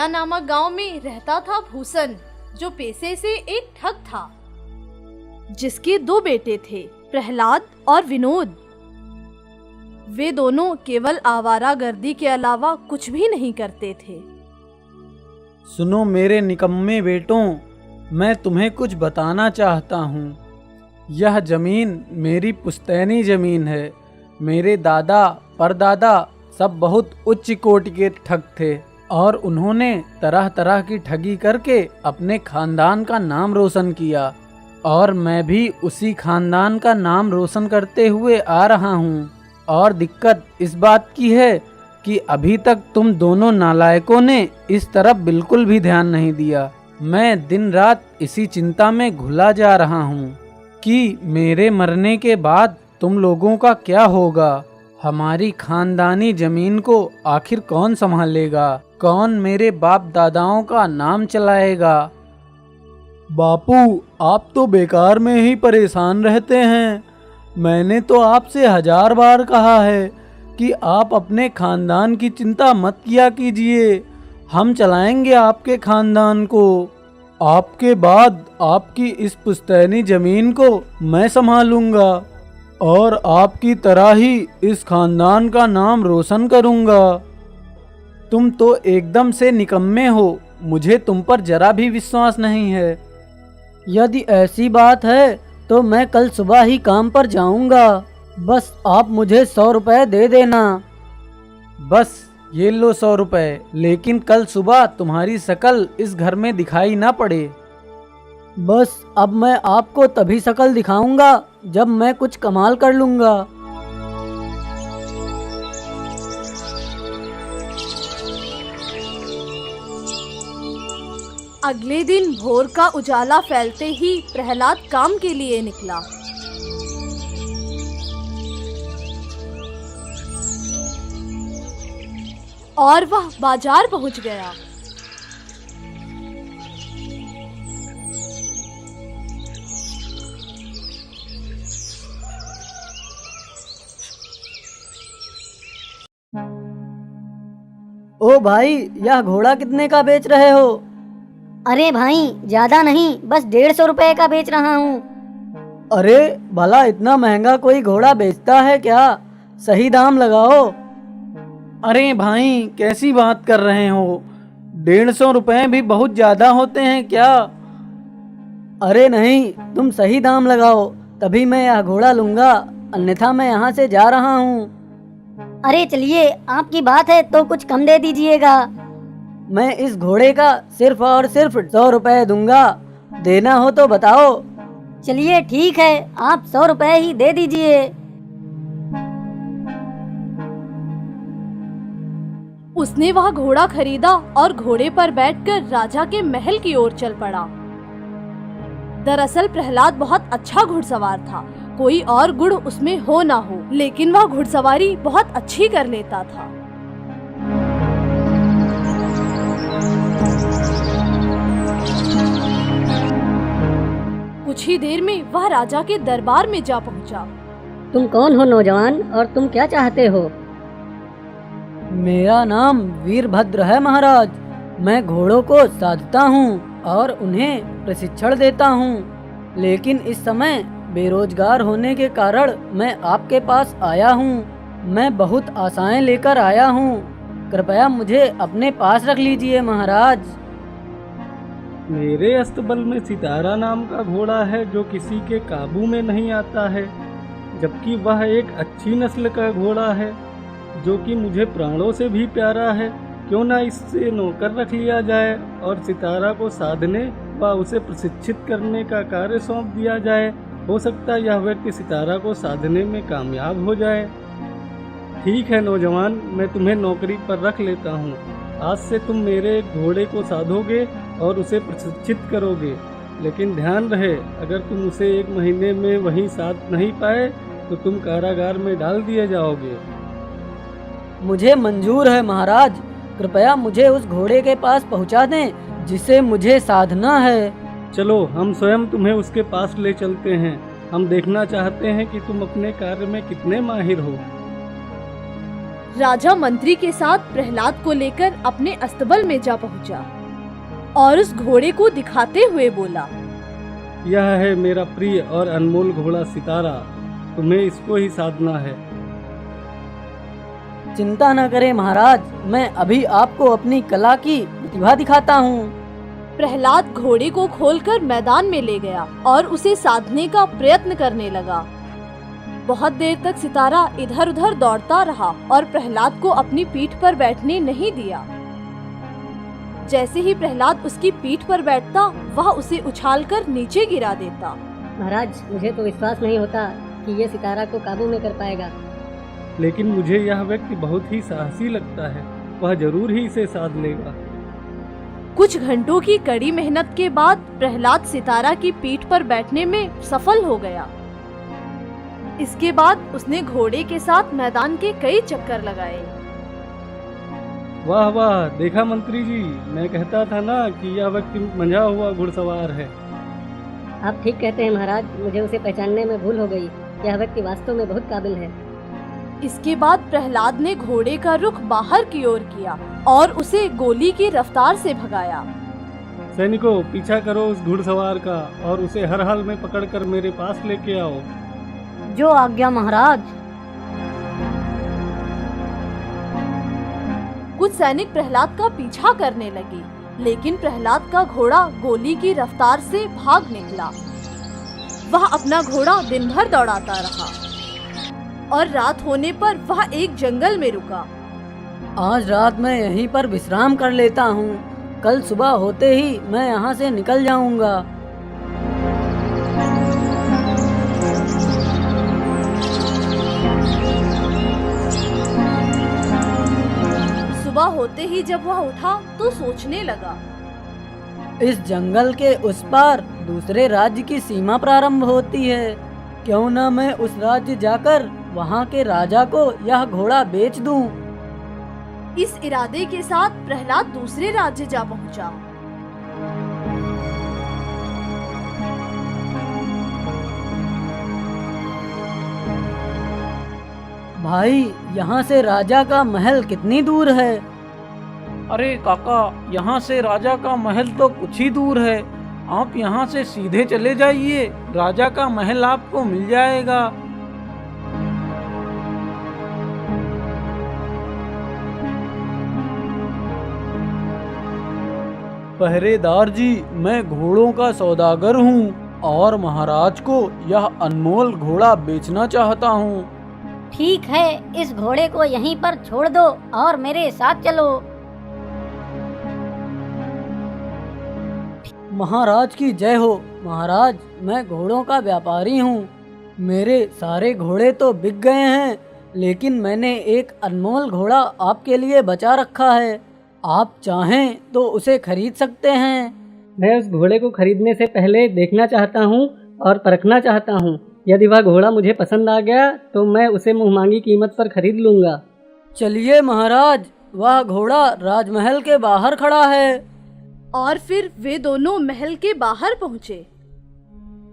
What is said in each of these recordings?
सितारा नामक गांव में रहता था भूषण, जो पेशे से एक ठग था, जिसके 2 बेटे थे, प्रहलाद और विनोद। वे दोनों केवल आवारागर्दी के अलावा कुछ भी नहीं करते थे। सुनो मेरे निकम्मे बेटों, मैं तुम्हें कुछ बताना चाहता हूँ। यह जमीन मेरी पुश्तैनी जमीन है। मेरे दादा परदादा सब बहुत उच्च कोटि के ठग थे और उन्होंने तरह तरह की ठगी करके अपने खानदान का नाम रोशन किया, और मैं भी उसी खानदान का नाम रोशन करते हुए आ रहा हूँ। और दिक्कत इस बात की है कि अभी तक तुम दोनों नालायकों ने इस तरफ बिल्कुल भी ध्यान नहीं दिया। मैं दिन रात इसी चिंता में घुला जा रहा हूँ कि मेरे मरने के बाद तुम लोगों का क्या होगा। हमारी खानदानी जमीन को आखिर कौन संभालेगा, कौन मेरे बाप दादाओं का नाम चलाएगा। बापू, आप तो बेकार में ही परेशान रहते हैं। मैंने तो आपसे 1000 बार कहा है कि आप अपने खानदान की चिंता मत किया कीजिए। हम चलाएंगे आपके खानदान को। आपके बाद आपकी इस पुश्तैनी जमीन को मैं संभालूंगा और आपकी तरह ही इस खानदान का नाम रोशन करूंगा। तुम तो एकदम से निकम्मे हो, मुझे तुम पर जरा भी विश्वास नहीं है। यदि ऐसी बात है तो मैं कल सुबह ही काम पर जाऊंगा। बस आप मुझे 100 रुपए दे देना। बस ये लो 100 रुपए, लेकिन कल सुबह तुम्हारी शकल इस घर में दिखाई ना पड़े। बस अब मैं आपको तभी शकल दिखाऊंगा जब मैं कुछ कमाल कर लूंगा। अगले दिन भोर का उजाला फैलते ही प्रहलाद काम के लिए निकला। और वह बाजार पहुंच गया। ओ भाई, यह घोड़ा कितने का बेच रहे हो? अरे भाई, ज्यादा नहीं, बस 150 रुपए का बेच रहा हूँ। अरे भला इतना महंगा कोई घोड़ा बेचता है क्या? सही दाम लगाओ। अरे भाई, कैसी बात कर रहे हो? 150 रुपए भी बहुत ज्यादा होते हैं क्या? अरे नहीं, तुम सही दाम लगाओ, तभी मैं यह घोड़ा लूंगा, अन्यथा मैं यहाँ से जा रहा हूँ। अरे चलिए, आपकी बात है तो कुछ कम दे दीजिएगा। मैं इस घोड़े का सिर्फ और सिर्फ 100 रुपए दूंगा। देना हो तो बताओ। चलिए ठीक है, आप 100 रुपए ही दे दीजिए। उसने वह घोड़ा खरीदा और घोड़े पर बैठकर राजा के महल की ओर चल पड़ा। दरअसल प्रहलाद बहुत अच्छा घुड़सवार था। कोई और गुण उसमें हो ना हो, लेकिन वह घुड़सवारी बहुत अच्छी कर लेता था। कुछ ही देर में वह राजा के दरबार में जा पहुंचा। तुम कौन हो नौजवान, और तुम क्या चाहते हो? मेरा नाम वीरभद्र है महाराज। मैं घोड़ों को साधता हूँ और उन्हें प्रशिक्षण देता हूँ, लेकिन इस समय बेरोजगार होने के कारण मैं आपके पास आया हूँ। मैं बहुत आशाएं लेकर आया हूँ, कृपया मुझे अपने पास रख लीजिए महाराज। मेरे अस्तबल में सितारा नाम का घोड़ा है जो किसी के काबू में नहीं आता है, जबकि वह एक अच्छी नस्ल का घोड़ा है जो कि मुझे प्राणों से भी प्यारा है। क्यों ना इससे नौकर रख लिया जाए और सितारा को साधने व उसे प्रशिक्षित करने का कार्य सौंप दिया जाए। हो सकता है यह व्यक्ति सितारा को साधने में कामयाब हो जाए। ठीक है नौजवान, मैं तुम्हें नौकरी पर रख लेता हूँ। आज से तुम मेरे घोड़े को साधोगे और उसे प्रशिक्षित करोगे, लेकिन ध्यान रहे अगर तुम उसे 1 महीने में वहीं साध नहीं पाए तो तुम कारागार में डाल दिए जाओगे। मुझे मंजूर है महाराज, कृपया मुझे उस घोड़े के पास पहुंचा दें जिसे मुझे साधना है। चलो, हम स्वयं तुम्हें उसके पास ले चलते हैं। हम देखना चाहते हैं कि तुम अपने कार्य में कितने माहिर हो। राजा मंत्री के साथ प्रहलाद को लेकर अपने अस्तबल में जा पहुंचा और उस घोड़े को दिखाते हुए बोला, यह है मेरा प्रिय और अनमोल घोड़ा सितारा, तुम्हें इसको ही साधना है। चिंता न करें महाराज, मैं अभी आपको अपनी कला की प्रतिभा दिखाता हूँ। प्रहलाद घोड़े को खोलकर मैदान में ले गया और उसे साधने का प्रयत्न करने लगा। बहुत देर तक सितारा इधर उधर दौड़ता रहा और प्रहलाद को अपनी पीठ पर बैठने नहीं दिया। जैसे ही प्रहलाद उसकी पीठ पर बैठता, वह उसे उछालकर नीचे गिरा देता। महाराज, मुझे तो विश्वास नहीं होता कि ये सितारा को काबू में कर पाएगा। लेकिन मुझे यह व्यक्ति बहुत ही साहसी लगता है, वह जरूर ही इसे साध लेगा। कुछ घंटों की कड़ी मेहनत के बाद प्रहलाद सितारा की पीठ पर बैठने में सफल हो गया। इसके बाद उसने घोड़े के साथ मैदान के कई चक्कर लगाए। वाह वाह, देखा मंत्री जी, मैं कहता था ना कि यह व्यक्ति मंझा हुआ घुड़सवार है। आप ठीक कहते हैं महाराज, मुझे उसे पहचानने में भूल हो गई। यह व्यक्ति वास्तव में बहुत काबिल है। इसके बाद प्रहलाद ने घोड़े का रुख बाहर की ओर किया और उसे गोली की रफ्तार से भगाया। सैनिकों, पीछा करो उस घुड़सवार का और उसे हर हाल में पकड़कर मेरे पास लेके आओ। जो आज्ञा महाराज। कुछ सैनिक प्रहलाद का पीछा करने लगे, लेकिन प्रहलाद का घोड़ा गोली की रफ्तार से भाग निकला। वह अपना घोड़ा दिन भर दौड़ाता रहा और रात होने पर वह एक जंगल में रुका। आज रात मैं यहीं पर विश्राम कर लेता हूँ, कल सुबह होते ही मैं यहाँ से निकल जाऊँगा। सुबह होते ही जब वह उठा तो सोचने लगा, इस जंगल के उस पार दूसरे राज्य की सीमा प्रारंभ होती है। क्यों न मैं उस राज्य जाकर वहाँ के राजा को यह घोड़ा बेच दूं। इस इरादे के साथ प्रहलाद दूसरे राज्य जा पहुंचा। भाई, यहाँ से राजा का महल कितनी दूर है? अरे काका, यहाँ से राजा का महल तो कुछ ही दूर है। आप यहाँ से सीधे चले जाइए, राजा का महल आपको मिल जाएगा। पहरेदार जी, मैं घोड़ों का सौदागर हूँ और महाराज को यह अनमोल घोड़ा बेचना चाहता हूँ। ठीक है, इस घोड़े को यहीं पर छोड़ दो और मेरे साथ चलो। महाराज की जय हो। महाराज, मैं घोड़ों का व्यापारी हूँ। मेरे सारे घोड़े तो बिक गए हैं, लेकिन मैंने एक अनमोल घोड़ा आपके लिए बचा रखा है। आप चाहें तो उसे खरीद सकते हैं। मैं उस घोड़े को खरीदने से पहले देखना चाहता हूँ और परखना चाहता हूँ। यदि वह घोड़ा मुझे पसंद आ गया तो मैं उसे मुँहमांगी कीमत पर खरीद लूँगा। चलिए महाराज, वह घोड़ा राजमहल के बाहर खड़ा है। और फिर वे दोनों महल के बाहर पहुंचे,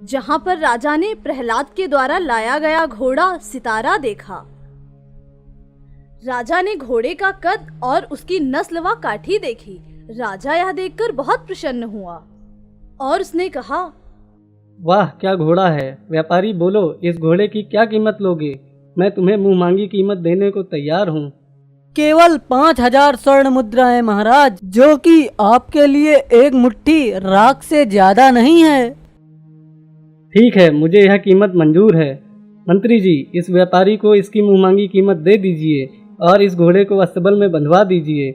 जहां पर राजा ने प्रहलाद के द्वारा लाया गया घोड़ा सितारा देखा। राजा ने घोड़े का कद और उसकी नस्ल व काठी देखी। राजा यह देखकर बहुत प्रसन्न हुआ और उसने कहा, वाह, क्या घोड़ा है। व्यापारी बोलो, इस घोड़े की क्या कीमत लोगे? मैं तुम्हें मुँहमांगी कीमत देने को तैयार हूँ। केवल 5000 स्वर्ण मुद्राएं महाराज, जो कि आपके लिए एक मुट्ठी राख से ज्यादा नहीं है। ठीक है, मुझे यह कीमत मंजूर है। मंत्री जी, इस व्यापारी को इसकी मुँहमांगी कीमत दे दीजिए और इस घोड़े को अस्तबल में बंधवा दीजिए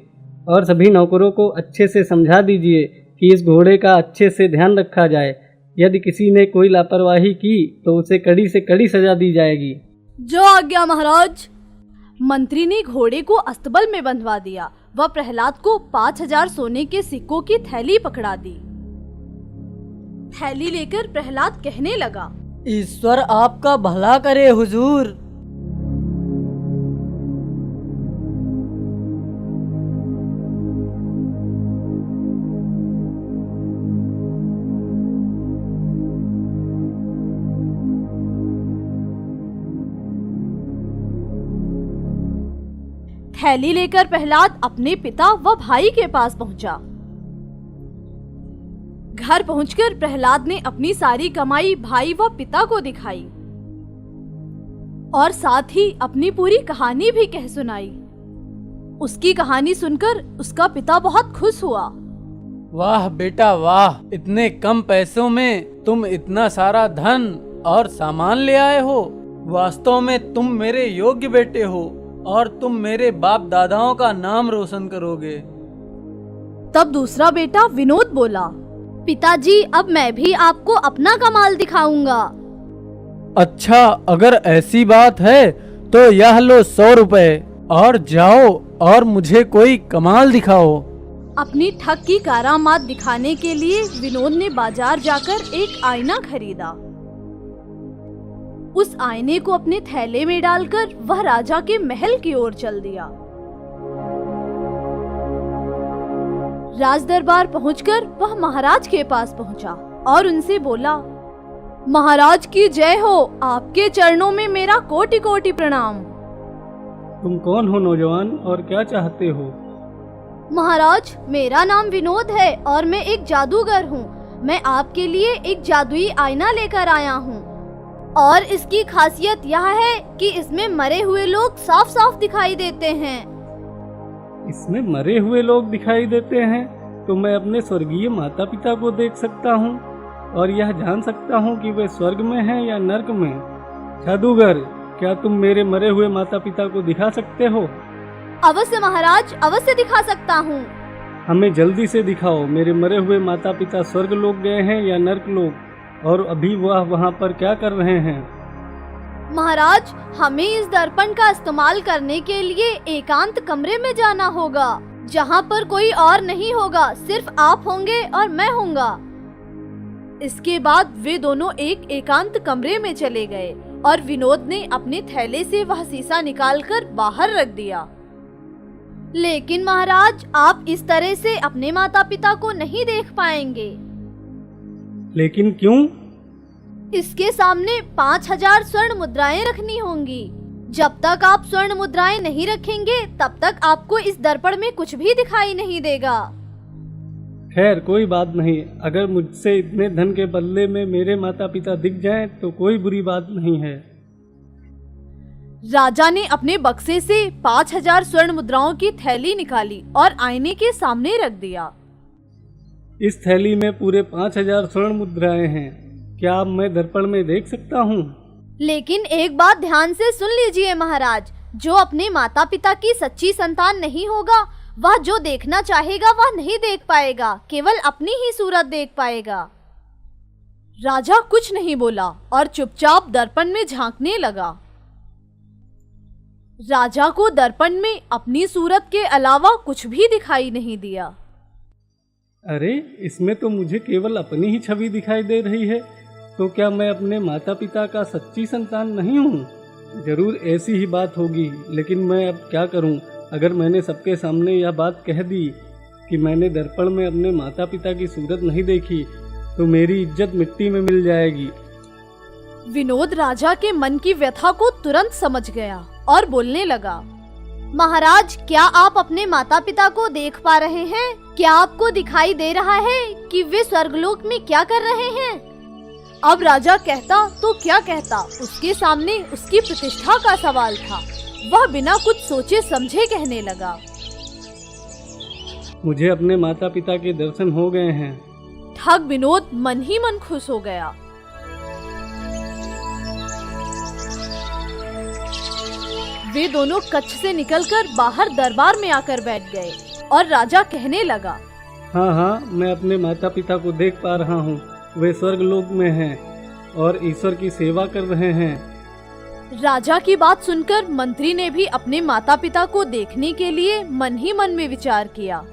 और सभी नौकरों को अच्छे से समझा दीजिए कि इस घोड़े का अच्छे से ध्यान रखा जाए। यदि किसी ने कोई लापरवाही की तो उसे कड़ी से कड़ी सजा दी जाएगी। जो आज्ञा महाराज। मंत्री ने घोड़े को अस्तबल में बंधवा दिया। वह प्रहलाद को 5000 सोने के सिक्कों की थैली पकड़ा दी। थैली लेकर प्रहलाद कहने लगा, ईश्वर आपका भला करे हुजूर। थैली लेकर प्रहलाद अपने पिता व भाई के पास पहुंचा। घर पहुंचकर प्रहलाद ने अपनी सारी कमाई भाई व पिता को दिखाई और साथ ही अपनी पूरी कहानी भी कह सुनाई। उसकी कहानी सुनकर उसका पिता बहुत खुश हुआ। वाह बेटा वाह, इतने कम पैसों में तुम इतना सारा धन और सामान ले आए हो। वास्तव में तुम मेरे योग्य बेटे हो और तुम मेरे बाप दादाओं का नाम रोशन करोगे। तब दूसरा बेटा विनोद बोला, पिताजी, अब मैं भी आपको अपना कमाल दिखाऊंगा। अच्छा, अगर ऐसी बात है तो यह लो 100 रुपए और जाओ और मुझे कोई कमाल दिखाओ। अपनी ठग की करामात दिखाने के लिए विनोद ने बाजार जाकर एक आईना खरीदा। उस आईने को अपने थैले में डालकर वह राजा के महल की ओर चल दिया। राज दरबार पहुंचकर वह महाराज के पास पहुंचा और उनसे बोला, महाराज की जय हो, आपके चरणों में मेरा कोटि कोटि प्रणाम। तुम कौन हो नौजवान और क्या चाहते हो? महाराज, मेरा नाम विनोद है और मैं एक जादूगर हूँ। मैं आपके लिए एक जादुई आईना लेकर आया हूँ और इसकी खासियत यह है कि इसमें मरे हुए लोग साफ साफ दिखाई देते हैं। इसमें मरे हुए लोग दिखाई देते हैं तो मैं अपने स्वर्गीय माता पिता को देख सकता हूँ और यह जान सकता हूँ कि वे स्वर्ग में हैं या नर्क में। जादूगर, क्या तुम मेरे मरे हुए माता पिता को दिखा सकते हो? अवश्य महाराज, अवश्य दिखा सकता हूँ। हमें जल्दी से दिखाओ, मेरे मरे हुए माता पिता स्वर्ग लोग गए हैं या नर्क लोग, और अभी वह वहाँ पर क्या कर रहे हैं? महाराज, हमें इस दर्पण का इस्तेमाल करने के लिए एकांत कमरे में जाना होगा, जहाँ पर कोई और नहीं होगा, सिर्फ आप होंगे और मैं होऊंगा। इसके बाद वे दोनों एक एकांत कमरे में चले गए और विनोद ने अपने थैले से वह शीशा निकालकर बाहर रख दिया। लेकिन महाराज, आप इस तरह से अपने माता पिता को नहीं देख पाएंगे। लेकिन क्यों? इसके सामने 5000 स्वर्ण मुद्राएं रखनी होंगी। जब तक आप स्वर्ण मुद्राएं नहीं रखेंगे तब तक आपको इस दर्पण में कुछ भी दिखाई नहीं देगा। खैर, कोई बात नहीं। अगर मुझसे इतने धन के बदले में मेरे माता पिता दिख जाएं तो कोई बुरी बात नहीं है। राजा ने अपने बक्से से 5000 स्वर्ण मुद्राओं की थैली निकाली और आईने के सामने रख दिया। इस थैली में पूरे 5000 स्वर्ण मुद्राएं हैं। क्या अब मैं दर्पण में देख सकता हूँ? लेकिन एक बात ध्यान से सुन लीजिए महाराज, जो अपने माता पिता की सच्ची संतान नहीं होगा, वह जो देखना चाहेगा वह नहीं देख पाएगा, केवल अपनी ही सूरत देख पाएगा। राजा कुछ नहीं बोला और चुपचाप दर्पण में झांकने लगा। राजा को दर्पण में अपनी सूरत के अलावा कुछ भी दिखाई नहीं दिया। अरे, इसमें तो मुझे केवल अपनी ही छवि दिखाई दे रही है। तो क्या मैं अपने माता पिता का सच्ची संतान नहीं हूँ? जरूर ऐसी ही बात होगी, लेकिन मैं अब क्या करूँ? अगर मैंने सबके सामने यह बात कह दी कि मैंने दर्पण में अपने माता पिता की सूरत नहीं देखी तो मेरी इज्जत मिट्टी में मिल जाएगी। विनोद राजा के मन की व्यथा को तुरंत समझ गया और बोलने लगा, महाराज, क्या आप अपने माता पिता को देख पा रहे हैं? क्या आपको दिखाई दे रहा है कि वे स्वर्गलोक में क्या कर रहे हैं? अब राजा कहता तो क्या कहता, उसके सामने उसकी प्रतिष्ठा का सवाल था। वह बिना कुछ सोचे समझे कहने लगा, मुझे अपने माता पिता के दर्शन हो गए हैं। ठग विनोद मन ही मन खुश हो गया। वे दोनों कक्ष से निकलकर बाहर दरबार में आकर बैठ गए और राजा कहने लगा, हाँ हाँ, मैं अपने माता पिता को देख पा रहा हूँ। वे स्वर्ग लोक में हैं और ईश्वर की सेवा कर रहे हैं। राजा की बात सुनकर मंत्री ने भी अपने माता पिता को देखने के लिए मन ही मन में विचार किया।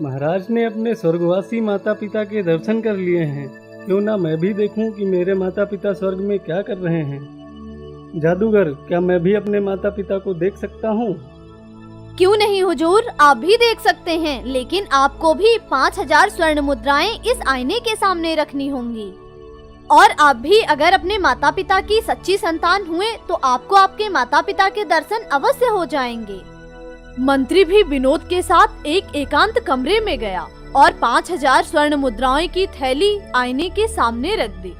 महाराज ने अपने स्वर्गवासी माता पिता के दर्शन कर लिए हैं, क्यों ना मैं भी देखूं कि मेरे माता पिता स्वर्ग में क्या कर रहे हैं। जादूगर, क्या मैं भी अपने माता पिता को देख सकता हूँ? क्यों नहीं हुजूर, आप भी देख सकते हैं, लेकिन आपको भी 5000 स्वर्ण मुद्राएं इस आईने के सामने रखनी होंगी। और आप भी अगर अपने माता पिता की सच्ची संतान हुए तो आपको आपके माता पिता के दर्शन अवश्य हो जाएंगे। मंत्री भी विनोद के साथ एक एकांत कमरे में गया और 5000 स्वर्ण मुद्राओं की थैली आईने के सामने रख दी।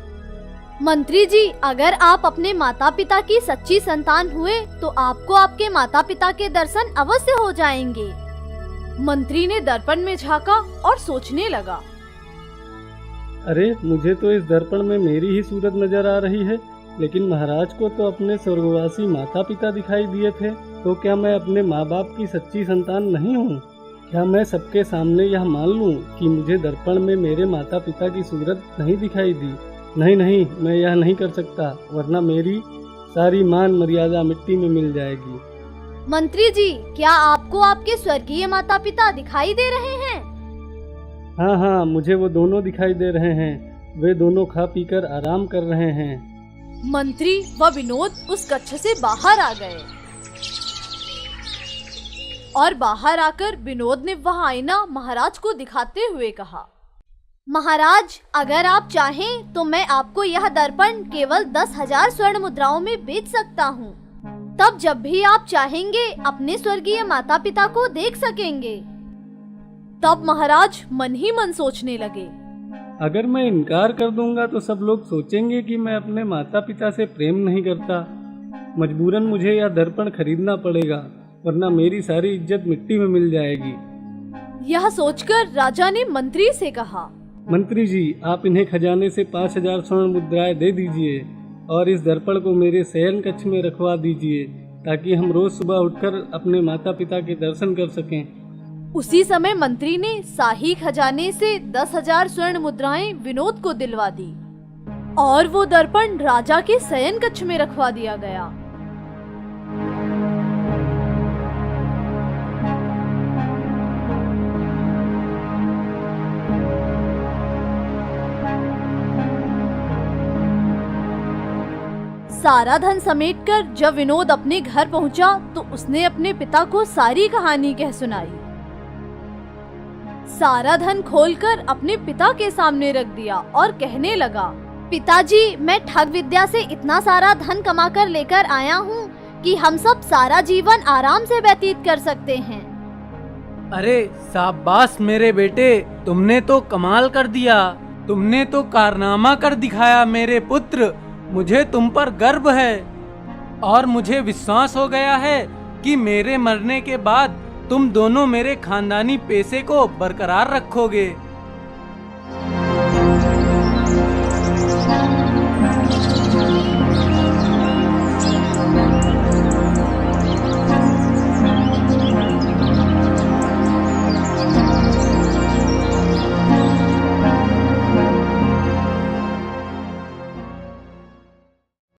मंत्री जी, अगर आप अपने माता पिता की सच्ची संतान हुए तो आपको आपके माता पिता के दर्शन अवश्य हो जाएंगे। मंत्री ने दर्पण में झांका और सोचने लगा। अरे, मुझे तो इस दर्पण में मेरी ही सूरत नजर आ रही है, लेकिन महाराज को तो अपने स्वर्गवासी माता पिता दिखाई दिए थे। तो क्या मैं अपने माँ बाप की सच्ची संतान नहीं हूँ? क्या मैं सबके सामने यह मान लूँ कि मुझे दर्पण में मेरे माता पिता की सूरत नहीं दिखाई दी? नहीं नहीं, मैं यह नहीं कर सकता, वरना मेरी सारी मान मर्यादा मिट्टी में मिल जाएगी। मंत्री जी, क्या आपको आपके स्वर्गीय माता पिता दिखाई दे रहे हैं? हाँ हाँ, मुझे वो दोनों दिखाई दे रहे हैं। वे दोनों खा पीकर आराम कर रहे हैं। मंत्री व विनोद उस कक्ष से बाहर आ गए और बाहर आकर विनोद ने वह आईना महाराज को दिखाते हुए कहा, महाराज, अगर आप चाहें तो मैं आपको यह दर्पण केवल 10,000 स्वर्ण मुद्राओं में बेच सकता हूँ। तब जब भी आप चाहेंगे अपने स्वर्गीय माता पिता को देख सकेंगे। तब महाराज मन ही मन सोचने लगे, अगर मैं इनकार कर दूंगा तो सब लोग सोचेंगे कि मैं अपने माता पिता से प्रेम नहीं करता। मजबूरन मुझे यह दर्पण खरीदना पड़ेगा, वरना मेरी सारी इज्जत मिट्टी में मिल जाएगी। यह सोचकर राजा ने मंत्री से कहा, मंत्री जी, आप इन्हें खजाने से 5000 स्वर्ण मुद्राएं दे दीजिए और इस दर्पण को मेरे शयन कक्ष में रखवा दीजिए, ताकि हम रोज सुबह उठकर अपने माता पिता के दर्शन कर सकें। उसी समय मंत्री ने शाही खजाने से 10,000 स्वर्ण मुद्राएं विनोद को दिलवा दी और वो दर्पण राजा के शयन कक्ष में रखवा दिया गया। सारा धन समेटकर जब विनोद अपने घर पहुंचा तो उसने अपने पिता को सारी कहानी कह सुनाई। सारा धन खोलकर अपने पिता के सामने रख दिया और कहने लगा, पिताजी, मैं ठग विद्या से इतना सारा धन कमाकर लेकर आया हूँ कि हम सब सारा जीवन आराम से व्यतीत कर सकते हैं। अरे शाबाश मेरे बेटे, तुमने तो कमाल कर दिया। तुमने तो कारनामा कर दिखाया मेरे पुत्र। मुझे तुम पर गर्व है और मुझे विश्वास हो गया है कि मेरे मरने के बाद तुम दोनों मेरे खानदानी पेशे को बरकरार रखोगे।